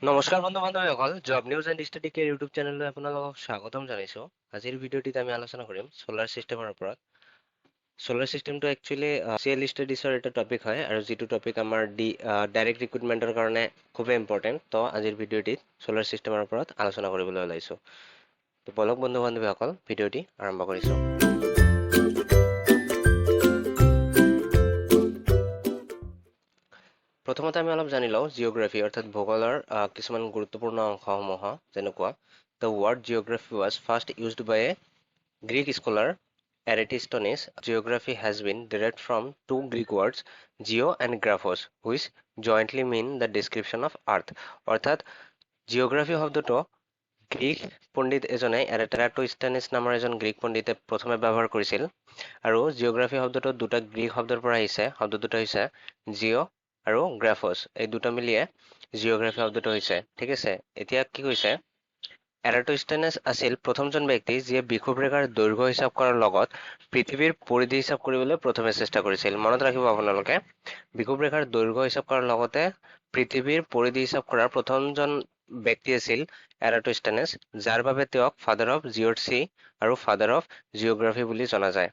নমস্কাৰ বন্ধু বান্ধৱীসকল, job news and study care YouTube চেনেললৈ আপোনালোকক স্বাগতম জনাইছোঁ। আজিৰ ভিডিঅ'টিত আমি আলোচনা কৰিম ছ'লাৰ ছিষ্টেমৰ ওপৰত। ছ'লাৰ ছিষ্টেমটো একচুৱেলি চিএল ষ্টাডিজৰ এটা টপিক হয় আৰু যিটো টপিক আমাৰ ডাইৰেক্ট ৰিক্ৰুটমেণ্টৰ কাৰণে খুবেই ইম্পৰ্টেণ্ট। তো আজিৰ ভিডিঅ'টিত ছ'লাৰ ছিষ্টেমৰ ওপৰত আলোচনা কৰিবলৈ ওলাইছোঁ। তো বলক বন্ধু বান্ধৱীসকল, ভিডিঅ'টি আৰম্ভ কৰিছোঁ। প্ৰথমতে আমি অলপ জানি লওঁ জিঅ'গ্ৰাফী অৰ্থাৎ ভূগোলৰ কিছুমান গুৰুত্বপূৰ্ণ অংশসমূহ যেনেকুৱা the word geography was first used by a Greek scholar Eratosthenes. Geography has been derived from two Greek words geo and graphos which jointly mean the description of earth। অৰ্থাৎ জিঅ'গ্ৰাফী শব্দটো Greek পণ্ডিত এজনে এৰেটোষ্টেনিছ নামৰ এজন Greek পণ্ডিতে প্ৰথমে ব্যৱহাৰ কৰিছিল আৰু জিঅ'গ্ৰাফী শব্দটো দুটা গ্ৰীক শব্দৰ পৰা আহিছে। শব্দ দুটা হৈছে জিঅ' আৰু গ্ৰাফছ, এই দুটা মিলিয়ে জিঅ'গ্ৰাফী শব্দটো হৈছে। ঠিক আছে, এতিয়া কি কৈছে, এৰাটোষ্টেনেছ আছিল প্ৰথমজন ব্যক্তি যিয়ে বিষুৱৰেখাৰ দৈৰ্ঘ্য হিচাপ কৰাৰ লগত পৃথিৱীৰ পৰিধি হিচাপ কৰিবলৈ প্ৰথমে চেষ্টা কৰিছিল। মনত ৰাখিব আপোনালোকে, বিষুৱৰেখাৰ দৈৰ্ঘ্য হিচাপ কৰাৰ লগতে পৃথিৱীৰ পৰিধি হিচাপ কৰাৰ প্ৰথমজন ব্যক্তি আছিল এৰাটোষ্টেনেছ, যাৰ বাবে তেওঁক ফাদাৰ অফ জিঅ'গ্ৰাফী আৰু ফাদাৰ অফ জিঅ'গ্ৰাফী বুলি জনা যায়।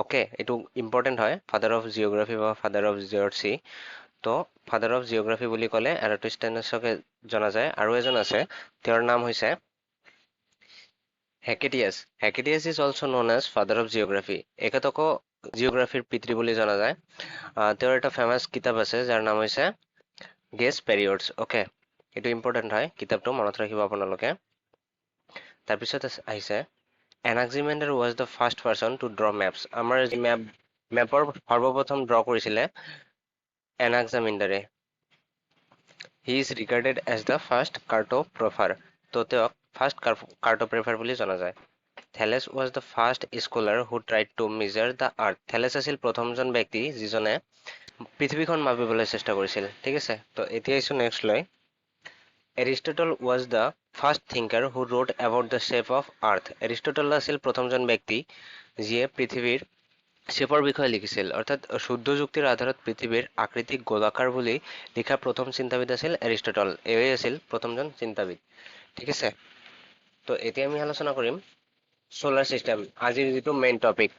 অ'কে, এইটো ইম্পৰ্টেণ্ট হয়, ফাদাৰ অফ জিঅ'গ্ৰাফী বা ফাদাৰ অফ জিঅ'গ্ৰাফী। তো ফাদাৰ অফ জিঅ'গ্ৰাফী বুলি ক'লে এৰাটোষ্টেনেছকে জনা যায়। আৰু এজন আছে, তেওঁৰ নাম হৈছে Hecataeus. Hecataeus is also' known as father of geography. এখেতকো জিঅ'গ্ৰাফীৰ পিতৃ বুলি জনা যায়। তেওঁৰ এটা ফেমাছ কিতাপ আছে যাৰ নাম হৈছে গেছ পেৰিয়ডছ। অ'কে, এইটো ইম্পৰ্টেণ্ট হয়, কিতাপটো মনত ৰাখিব আপোনালোকে। তাৰপিছত আহিছে Anaximander was the first person to draw maps. আমাৰ যি মেপৰ সৰ্বপ্ৰথম ড্ৰ কৰিছিলে এনাক্সামিণ্ডাৰে। He is regarded as the first cartographer. তো তেওঁক ফাৰ্ষ্ট কাৰ্টোগ্ৰাফাৰ বুলি জনা যায়। Thales was the first scholar who tried to measure the earth. Thales আছিল প্ৰথমজন ব্যক্তি যিজনে পৃথিৱীখন মাপিবলৈ চেষ্টা কৰিছিল। ঠিক আছে, তো এতিয়া আহিছোঁ নেক্সট লৈ। Aristotle was the first thinker who road about the shape of earth. Aristotle আছিল প্ৰথমজন ব্যক্তি যিয়ে পৃথিৱীৰ শ্বেপৰ বিষয়ে লিখিছিল। অৰ্থাৎ শুদ্ধ যুক্তিৰ আধাৰত পৃথিৱীৰ আকৃতিক গোলাকাৰ বুলি লিখা প্ৰথম চিন্তাবিদ আছিল এৰিষ্টটল। এয়ে আছিল প্ৰথমজন চিন্তাবিদ। ঠিক আছে, তো এতিয়া আমি আলোচনা কৰিম ছ'লাৰ ছিষ্টেম, আজিৰ যিটো মেইন টপিক।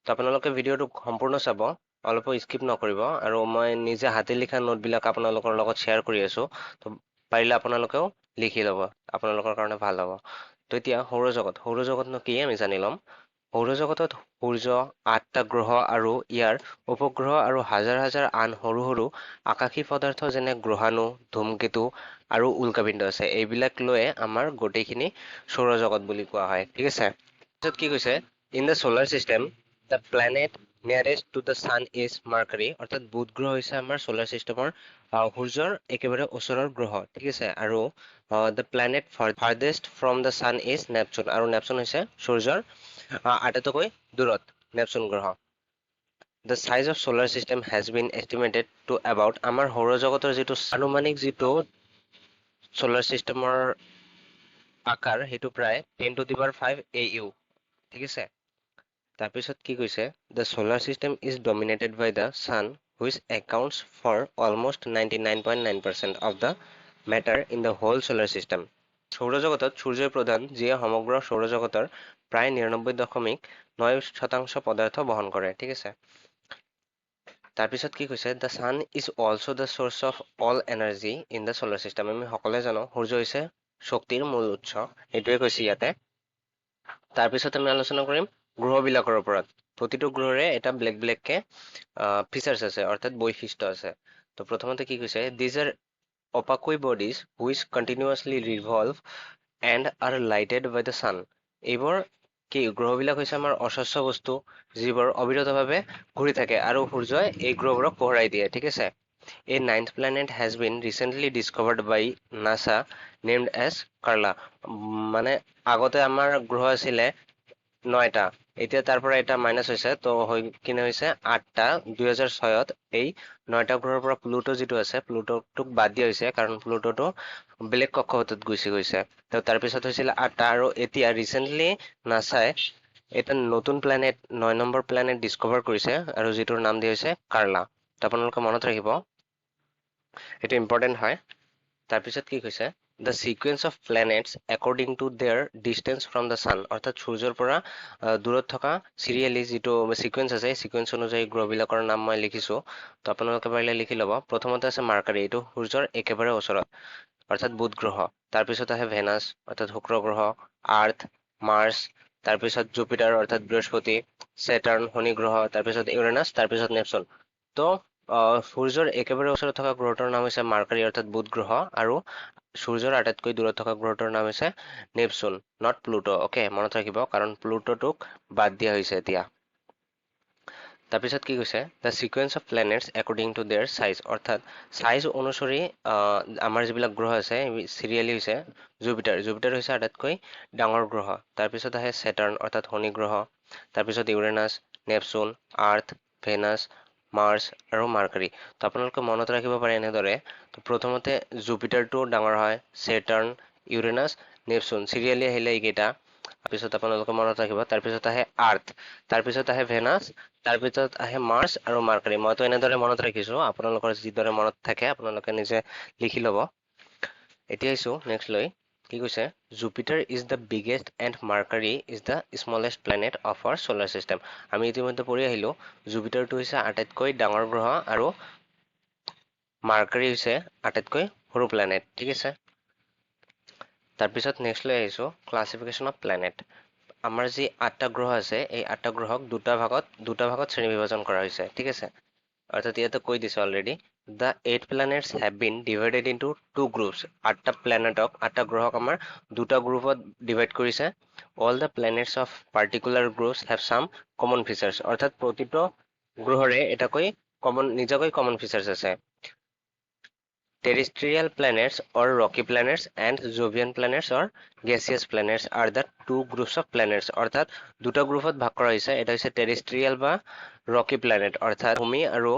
তো আপোনালোকে ভিডিঅ'টো সম্পূৰ্ণ চাব, অলপো স্কিপ নকৰিব। আৰু মই নিজে হাতে লিখা নোটবিলাক আপোনালোকৰ লগত শ্বেয়াৰ কৰি আছোঁ, তো পাৰিলে আপোনালোকেও লিখি ল'ব, আপোনালোকৰ কাৰণে ভাল হ'ব। তো এতিয়া সৌৰজগতনো কি আমি জানি ল'ম। সৌৰজগতত সূৰ্য, 8টা গ্ৰহ আৰু ইয়াৰ উপগ্ৰহ আৰু হাজাৰ হাজাৰ আন সৰু সৰু আকাশী পদাৰ্থ যেনে গ্ৰহাণু, ধূমকেতু আৰু উল্কাপিণ্ড আছে। এইবিলাক লৈয়ে আমাৰ গোটেইখিনি সৌৰজগত বুলি কোৱা হয়। ঠিক আছে, তাৰপিছত কি কৈছে, in the solar system the planet nearest to the sun is Mercury. অৰ্থাৎ বুধ গ্ৰহ হৈছে আমাৰ ছ'লাৰ ছিষ্টেমৰ সূৰ্যৰ একেবাৰে ওচৰৰ গ্ৰহ। ঠিক আছে, আৰু the planet farthest from the sun is Neptune. আৰু নেপচুন হৈছে সূৰ্যৰ আটাইতকৈ দূৰত নেপচুন গ্ৰহ। The size of solar system has been estimated to about. আমাৰ সৌৰজগতৰ যিটো আনুমানিক যিটো ছ'লাৰ ছিষ্টেমৰ আকাৰ, সেইটো প্ৰায় 10⁵ AU। ঠিক আছে, তাৰপিছত কি কৈছে, the solar system is dominated by the sun which accounts for almost 99.9% of the matter in the whole solar system. সৌৰজগতত সূৰ্যই প্ৰধান, যিয়ে সমগ্ৰ সৌৰজগতৰ প্ৰায় 99.9% পদাৰ্থ বহন কৰে। ঠিক আছে, তাৰপিছত কি কৈছে, the sun is also' the source of all energy in the solar system. আমি সকলোৱে জানো সূৰ্য হৈছে শক্তিৰ মূল উৎস, সেইটোৱে কৈছে ইয়াতে। তাৰপিছত আমি আলোচনা কৰিম গ্ৰহবিলাকৰ ওপৰত। প্ৰতিটো গ্ৰহৰে এটা বেলেগ বেলেগকে ফিচাৰ্ছ আছে, অৰ্থাৎ বৈশিষ্ট্য আছে। তো প্ৰথমতে কি কৈছে, these are opaque bodies which continuously revolve and are lighted by the sun। এইবোৰ কি, গ্ৰহবিলাক হৈছে আমাৰ অস্বচ্ছ বস্তু যিবোৰ অবিৰতভাৱে ঘূৰি থাকে আৰু সূৰ্যই এই গ্ৰহবোৰক পোহৰাই দিয়ে। ঠিক আছে, A ninth planet has been recently discovered by NASA named as Karla. মানে আগতে আমাৰ গ্ৰহ আছিলে 9টা, এতিয়া তাৰ পৰা এটা মাইনাছ হৈছে, তো হৈ কিনে হৈছে 8টা। 2006ত এই 9টা গ্ৰহৰ পৰা প্লুটো যিটো আছে, প্লুটোক বাদ দিয়া হৈছে, কাৰণ প্লুটোটো বেলেগ কক্ষপথত গুচি গৈছে। তো তাৰপিছত হৈছিলে 8টা, আৰু এতিয়া ৰিচেণ্টলি নাছাই এটা নতুন প্লেনেট, 9 নম্বৰ প্লেনেট ডিস্কভাৰ কৰিছে, আৰু যিটোৰ নাম দিয়া হৈছে কাৰ্লা। তো আপোনালোকে মনত ৰাখিব, এইটো ইম্পৰ্টেণ্ট হয়। তাৰপিছত কি কৈছে the sequence of planets according to their distance from the sun অৰ্থাৎ সূৰ্যৰ পৰা দূৰত থকা চিৰিয়েলি যিটো সিকুৱেন্স আছে সিকুৱেন্স অনুযায়ী গ্ৰহবিলাকৰ নাম মই লিখিছো তো আপোনালোকে পাৰিলে লিখি ল'ব প্ৰথমতে আছে মাৰ্কাৰী এইটো সূৰ্যৰ একেবাৰে ওচৰত অৰ্থাৎ বুধ গ্ৰহ তাৰপিছত আহে ভেনাছ অৰ্থাৎ শুক্ৰ গ্ৰহ আৰ্থ মাৰ্চ তাৰপিছত জুপিটাৰ অৰ্থাৎ বৃহস্পতি চেটাৰ্ণ শনি গ্ৰহ তাৰপিছত ইউৰেনাছ তাৰপিছত নেপচুন তো সূৰ্যৰ একেবাৰে ওচৰত থকা গ্ৰহটোৰ নাম হৈছে মাৰ্কাৰী অৰ্থাৎ বুধ গ্ৰহ আৰু সূৰ্যৰ আটাইতকৈ দূৰত থকা গ্ৰহটোৰ নাম হৈছে নেপচুন নট প্লুটো অকে মনত ৰাখিব কাৰণ প্লুটোটোক বাদ দিয়া হৈছে এতিয়া তাৰপিছত কি কৈছে the sequence of planets according to their size অৰ্থাৎ চাইজ অনুসৰি আমাৰ যিবিলাক গ্ৰহ আছে চিৰিয়েলি হৈছে জুপিটাৰ হৈছে আটাইতকৈ ডাঙৰ গ্ৰহ তাৰপিছত আহে চেটাৰ্ণ অৰ্থাৎ শনি গ্ৰহ তাৰপিছত ইউৰেনাছ নেপচুন আৰ্থ ভেনাছ মাৰ্চ আৰু মাৰ্কাৰী তো আপোনালোকে মনত ৰাখিব পাৰে এনেদৰে তো প্ৰথমতে জুপিটাৰটো ডাঙৰ হয় চেটাৰ্ণ ইউৰেনাছ নেপচুন চিৰিয়েলি আহিলে এইকেইটা তাৰপিছত আপোনালোকে মনত ৰাখিব তাৰপিছত আহে আৰ্থ তাৰপিছত আহে ভেনাছ তাৰপিছত আহে মাৰ্চ আৰু মাৰ্কাৰী মইতো এনেদৰে মনত ৰাখিছো আপোনালোকৰ যিদৰে মনত থাকে আপোনালোকে নিজে লিখি ল'ব এতিয়া আহিছো নেক্সট লৈ কি কৈছে Jupiter is the biggest and Mercury is the smallest planet of our solar system আমি ইতিমধ্যে পঢ়ি আহিলো জুপিটাৰটো হৈছে আটাইতকৈ ডাঙৰ গ্ৰহ আৰু মাৰ্কাৰী হৈছে আটাইতকৈ সৰু প্লেনেট ঠিক আছে তাৰপিছত নেক্সট লৈ আহিছো ক্লাছিফিকেশ্যন অফ প্লেনেট আমাৰ যি 8টা গ্ৰহ আছে এই 8টা গ্ৰহক দুটা ভাগত শ্ৰেণী বিভাজন কৰা হৈছে ঠিক আছে অৰ্থাৎ ইয়াতে কৈ দিছে already the 8 planets have been divided into 2 groups 8টা গ্ৰহক আমাৰ দুটা গ্ৰুপত ডিভাইড কৰিছে all the planets of particular groups have some common features অৰ্থাৎ প্ৰতিটো গ্ৰহৰে এটাকৈ নিজাকৈ কমন ফিচাৰ্স আছে terrestrial planets or rocky planets and Jovian planets or gaseous planets are the two groups of planets অৰ্থাৎ দুটা গ্ৰুপত ভাগ কৰা হৈছে এটা হৈছে টেৰেষ্ট্ৰিয়েল বা ৰকি প্লেনেট অৰ্থাৎ ভূমি আৰু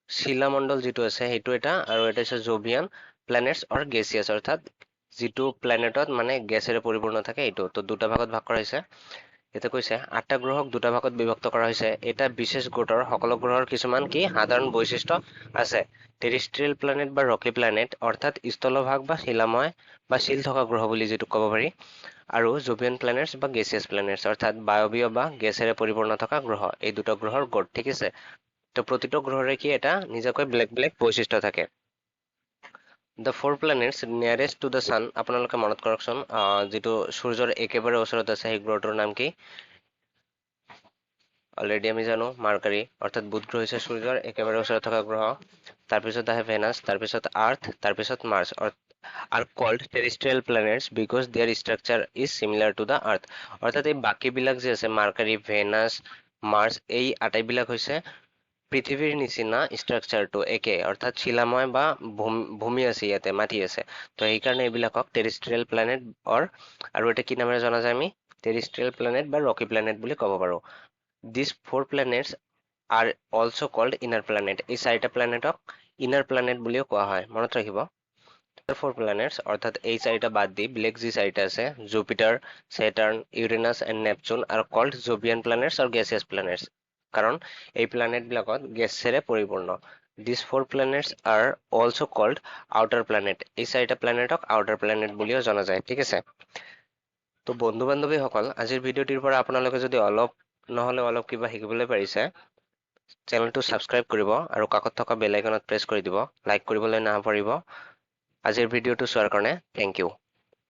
শিলামণ্ডল যিটো আছে সেইটো এটা আৰু এটা হৈছে জোভিয়ান প্লেনেটছ অৰ গেছিয়াছ অৰ্থাৎ যিটো প্লেনেটত মানে গেছেৰে পৰিপূৰ্ণ থাকে এইটো তো দুটা ভাগত ভাগ কৰা হৈছে এটা কৈছে 8টা গ্ৰহক দুটা ভাগত বিভক্ত কৰা হৈছে এটা বিশেষ গোটৰ সকলো গ্ৰহৰ কিছুমান কি সাধাৰণ বৈশিষ্ট্য আছে টেৰেষ্ট্ৰিয়েল প্লেনেট বা ৰকি প্লেনেট অৰ্থাৎ স্থলভাগ বা শিলাময় বা শিল থকা গ্ৰহ বুলি যিটো ক'ব পাৰি আৰু জোভিয়ান প্লেনেটছ বা গেছিয়াছ প্লেনেটছ অৰ্থাৎ বায়বীয় বা গেছেৰে পৰিপূৰ্ণ থকা গ্ৰহ এই দুটা গ্ৰহৰ গোট ঠিক আছে তো প্ৰতিটো গ্ৰহৰে কি এটা নিজাকৈ বেলেগ বৈশিষ্ট্য থাকে The four planets nearest to the sun আপোনালোকে মনত কৰকচোন যিটো সূৰ্যৰ একেবাৰে ওচৰত আছে সেই গ্ৰহটোৰ নাম কি অলৰেডি আমি জানো মাৰ্কাৰী অৰ্থাৎ বুধ গ্ৰহ হৈছে সূৰ্যৰ একেবাৰে ওচৰত থকা গ্ৰহ তাৰপিছত আহে ভেনাছ তাৰপিছত আৰ্থ তাৰপিছত March are called terrestrial planets because their structure is similar to the earth অৰ্থাৎ এই বাকীবিলাক যে আছে মাৰ্কাৰী ভেনাছ মাৰ্চ এই আটাইবিলাক হৈছে পৃথিৱীৰ নিচিনা ষ্ট্ৰাকচাৰটো একে অৰ্থাৎ শিলাময় বা ভূমি আছে ইয়াতে মাটি আছে তো সেইকাৰণে এইবিলাকক টেৰেষ্ট্ৰিয়েল প্লেনেট আৰু এটা কি নামেৰে জনা যায় আমি টেৰেষ্ট্ৰিয়েল প্লেনেট বা ৰকি প্লেনেট বুলি ক'ব পাৰো These four planets are also called inner planet এই চাৰিটা প্লেনেটক ইনাৰ প্লেনেট বুলিও কোৱা হয় মনত ৰাখিব four planets অৰ্থাৎ এই চাৰিটা বাদ দি বেলেগ যি চাৰিটা আছে Jupiter Saturn Uranus and Neptune are called Jovian planets or gaseous planets কাৰণ এই প্লেনেট বিলাকত গেছেৰে পৰিপূৰ্ণ These four planets are also called outer planet এই চাৰিটা প্লেনেটক আউটাৰ প্লেনেট বুলিও জনা যায় ঠিক আছে তো বন্ধু বান্ধৱীসকল আজিৰ ভিডিঅ'টিৰ পৰা আপোনালোকে যদি অলপ কিবা শিকিবলৈ পাৰিছে চেনেলটো ছাবস্ক্ৰাইব কৰিব আৰু কাষত থকা বেল আইকনত প্ৰেছ কৰি দিব লাইক কৰিবলৈ নাপাহৰিব আজিৰ ভিডিঅ'টো চোৱাৰ কাৰণে থেংক ইউ